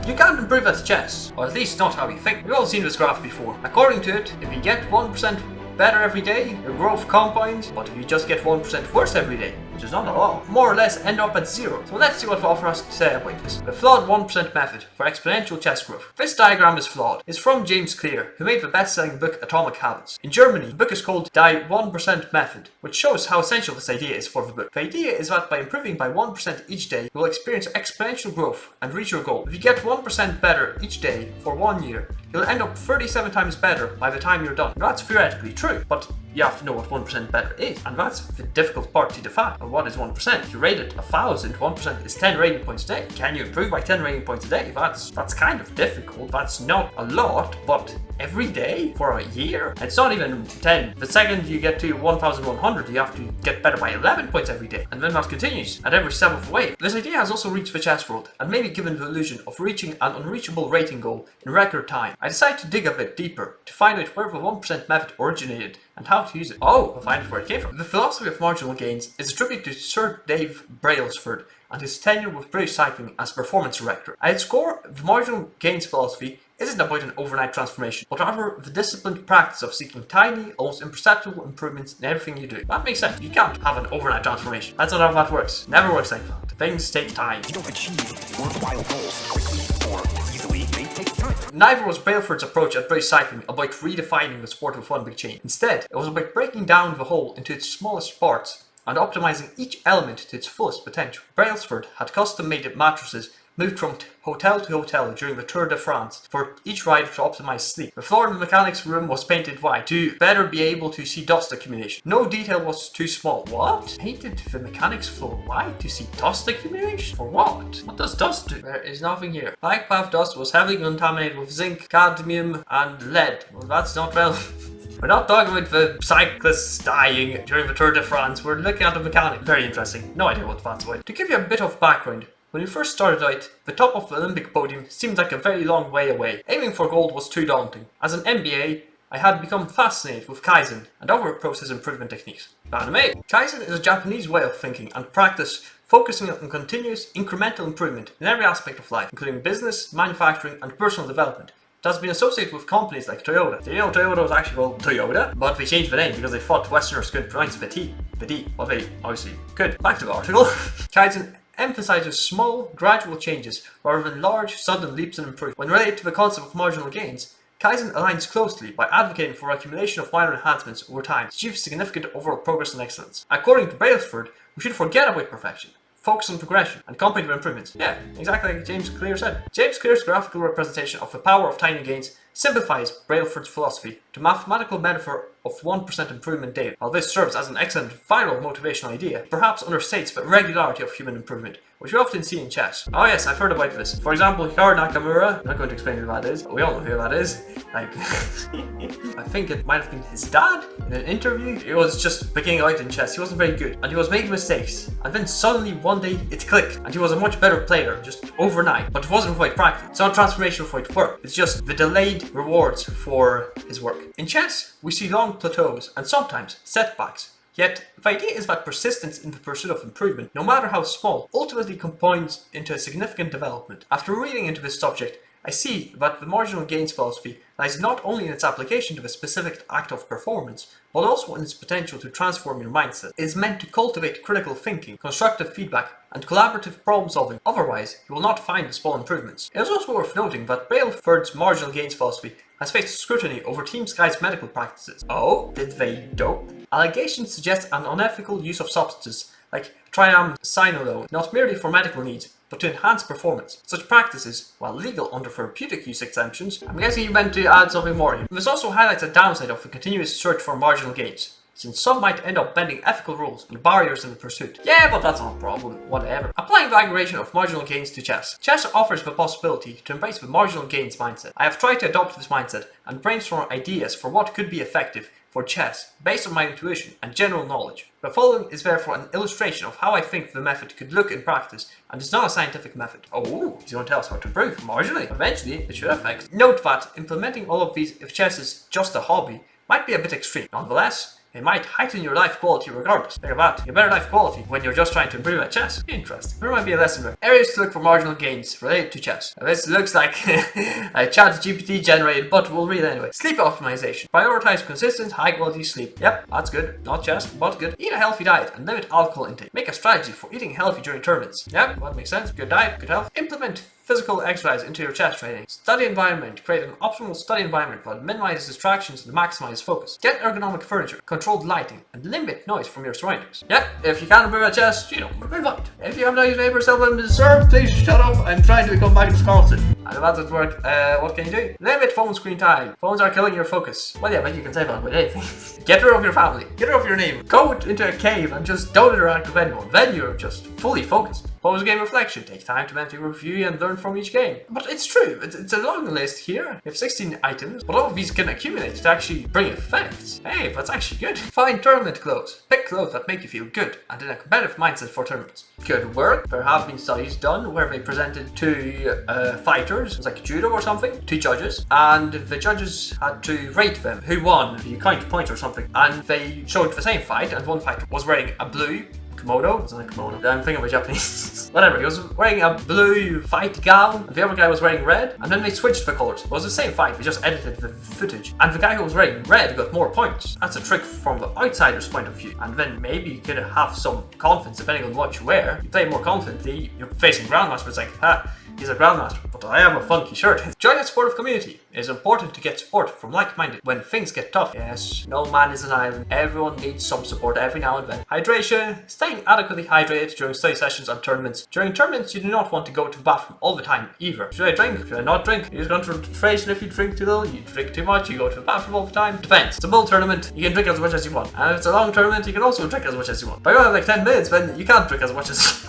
You can't improve at chess, or at least not how you think. We've all seen this graph before. According to it, if you get 1% better every day, your growth compounds, but if you just get 1% worse every day, which is not a lot, more or less end up at zero. So let's see what the author has to say about this. The flawed 1% method for exponential chess growth. This diagram is flawed. It's from James Clear, who made the best-selling book Atomic Habits. In Germany, the book is called Die 1% Method, which shows how essential this idea is for the book. The idea is that by improving by 1% each day, you will experience exponential growth and reach your goal. If you get 1% better each day for 1 year, you'll end up 37 times better by the time you're done. That's theoretically true, but you have to know what 1% better is, and that's the difficult part to define. And what is 1%? If you rate it 1,000, 1% is 10 rating points a day. Can you improve by 10 rating points a day? That's kind of difficult. That's not a lot, but every day for a year? It's not even 10. The second you get to 1,100, you have to get better by 11 points every day. And then that continues at every step of the way. This idea has also reached the chess world, and maybe given the illusion of reaching an unreachable rating goal in record time. I decided to dig a bit deeper to find out where the 1% method originated and how to use it. Oh, I'll find out where it came from. The philosophy of marginal gains is attributed to Sir Dave Brailsford and his tenure with British Cycling as performance director. At its core, the marginal gains philosophy isn't about an overnight transformation, but rather the disciplined practice of seeking tiny, almost imperceptible improvements in everything you do. That makes sense. You can't have an overnight transformation. That's not how that works. Never works like that. Things take time. You don't achieve worthwhile goals quickly or easily. They take time. Neither was Brailsford's approach at British Cycling about redefining the sport with one big change. Instead, it was about breaking down the whole into its smallest parts and optimizing each element to its fullest potential. Brailsford had custom-made mattresses moved from hotel to hotel during the Tour de France for each rider to optimize sleep. The floor in the mechanics room was painted white to better be able to see dust accumulation. No detail was too small. What? Painted the mechanics floor white to see dust accumulation? For what? What does dust do? There is nothing here. Bike path dust was heavily contaminated with zinc, cadmium, and lead. Well, that's not relevant. We're not talking about the cyclists dying during the Tour de France. We're looking at the mechanic. Very interesting. No idea what that's about. To give you a bit of background, when we first started out, the top of the Olympic podium seemed like a very long way away. Aiming for gold was too daunting. As an MBA, I had become fascinated with Kaizen and other process improvement techniques. Anime. Kaizen is a Japanese way of thinking and practice focusing on continuous incremental improvement in every aspect of life, including business, manufacturing, and personal development. It has been associated with companies like Toyota. Did you know Toyota was actually called Toyota? But they changed the name because they thought Westerners couldn't pronounce the T, the D. Well, they obviously could. Back to the article. Kaizen emphasizes small, gradual changes rather than large, sudden leaps in improvement. When related to the concept of marginal gains, Kaizen aligns closely by advocating for accumulation of minor enhancements over time to achieve significant overall progress and excellence. According to Brailsford, we should forget about perfection, focus on progression, and compound improvements. Yeah, exactly like James Clear said. James Clear's graphical representation of the power of tiny gains simplifies Brailsford's philosophy to mathematical metaphor of 1% improvement daily. While this serves as an excellent viral motivational idea, it perhaps understates the regularity of human improvement, which we often see in chess. Oh yes, I've heard about this. For example, Hikaru Nakamura, I'm not going to explain who that is, but we all know who that is. Like, I think it might have been his dad in an interview. He was just beginning out in chess. He wasn't very good, and he was making mistakes. And then suddenly one day it clicked, and he was a much better player, just overnight. But it wasn't without practice. It's not transformation without work. It's just the delayed rewards for his work. In chess, we see long plateaus and sometimes setbacks. Yet, the idea is that persistence in the pursuit of improvement, no matter how small, ultimately compounds into a significant development. After reading into this subject, I see that the marginal gains philosophy lies not only in its application to the specific act of performance, but also in its potential to transform your mindset. It is meant to cultivate critical thinking, constructive feedback, and collaborative problem solving. Otherwise, you will not find the small improvements. It is also worth noting that Brailsford's marginal gains philosophy has faced scrutiny over Team Sky's medical practices. Oh, did they dope? Allegations suggest an unethical use of substances like triamcinolone, not merely for medical needs, but to enhance performance. Such practices, while legal under therapeutic use exemptions, I'm guessing you meant to add something more here. This also highlights a downside of the continuous search for marginal gains, since some might end up bending ethical rules and barriers in the pursuit. Yeah, but that's not a problem, whatever. Applying the aggregation of marginal gains to chess. Chess offers the possibility to embrace the marginal gains mindset. I have tried to adopt this mindset and brainstorm ideas for what could be effective for chess, based on my intuition and general knowledge. The following is therefore an illustration of how I think the method could look in practice, and is not a scientific method. Oh, he's going to tell us how to improve marginally. Eventually, it should affect. Note that implementing all of these if chess is just a hobby might be a bit extreme. Nonetheless, It might heighten your life quality regardless. Think about it. You better life quality when you're just trying to improve at chess. Interesting. There might be a lesson there. Areas to look for marginal gains related to chess. Now, this looks like a chat GPT generated, but we'll read it anyway. Sleep optimization. Prioritize consistent, high quality sleep. Yep, that's good. Not chess, but good. Eat a healthy diet and limit alcohol intake. Make a strategy for eating healthy during tournaments. Yep, that makes sense. Good diet, good health. Implement physical exercise into your chess training. Study environment. Create an optimal study environment that minimizes distractions and maximizes focus. Get ergonomic furniture, controlled lighting, and limit noise from your surroundings. Yep, if you can't improve at chess, move on. If you have nice neighbors, tell them to deserve, please shut up. I'm trying to become Magnus Carlsen. And if that doesn't work, what can you do? Limit phone screen time. Phones are killing your focus. Well, yeah, but you can save on with anything. Get rid of your family. Get rid of your name. Go into a cave and just don't interact with anyone. Then you're just fully focused. Post-game reflection. Take time to mentally review and learn from each game. But it's true. It's a long list here. You have 16 items, but all of these can accumulate to actually bring effects. Hey, that's actually good. Find tournament clothes. Pick clothes that make you feel good and in a competitive mindset for tournaments. Good work. There have been studies done where they presented to fighters, it was like judo or something, to judges, and the judges had to rate them who won the count of points or something, and they showed the same fight, and one fighter was wearing a blue kimono. It's not a kimono. I'm thinking of a Japanese. Whatever. He was wearing a blue fight gown, and the other guy was wearing red, and then they switched the colors. It was the same fight. We just edited the footage, and the guy who was wearing red got more points. That's a trick from the outsider's point of view. And then maybe you could have some confidence depending on what you wear. You play more confidently. You're facing grandmaster. It's like, ha. He's a grandmaster, but I have a funky shirt. Join a supportive community. It is important to get support from like-minded when things get tough. Yes, no man is an island. Everyone needs some support every now and then. Hydration. Staying adequately hydrated during study sessions and tournaments. During tournaments, you do not want to go to the bathroom all the time either. Should I drink? Should I not drink? Use concentration if you drink too little. You drink too much, you go to the bathroom all the time. Depends. It's a bull tournament. You can drink as much as you want. And if it's a long tournament, you can also drink as much as you want. But you have like 10 minutes, then you can't drink as much as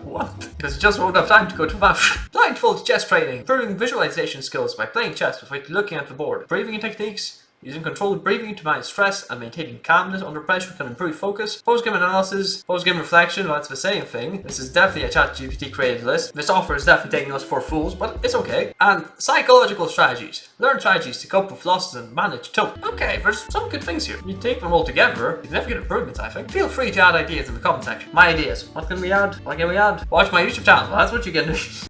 what? Because you just won't have time to go to the bathroom. Blindfold chess training. Improving visualization skills by playing chess without looking at the board. Breathing techniques. Using controlled breathing to manage stress and maintaining calmness under pressure can improve focus. Post-game analysis, post-game reflection, well, that's the same thing. This is definitely a ChatGPT created list. This offer is definitely taking us for fools, but it's okay. And psychological strategies. Learn strategies to cope with losses and manage tilt. Okay, there's some good things here. You take them all together, significant improvements, I think. Feel free to add ideas in the comment section. My ideas. What can we add? What can we add? Watch my YouTube channel. That's what you can do.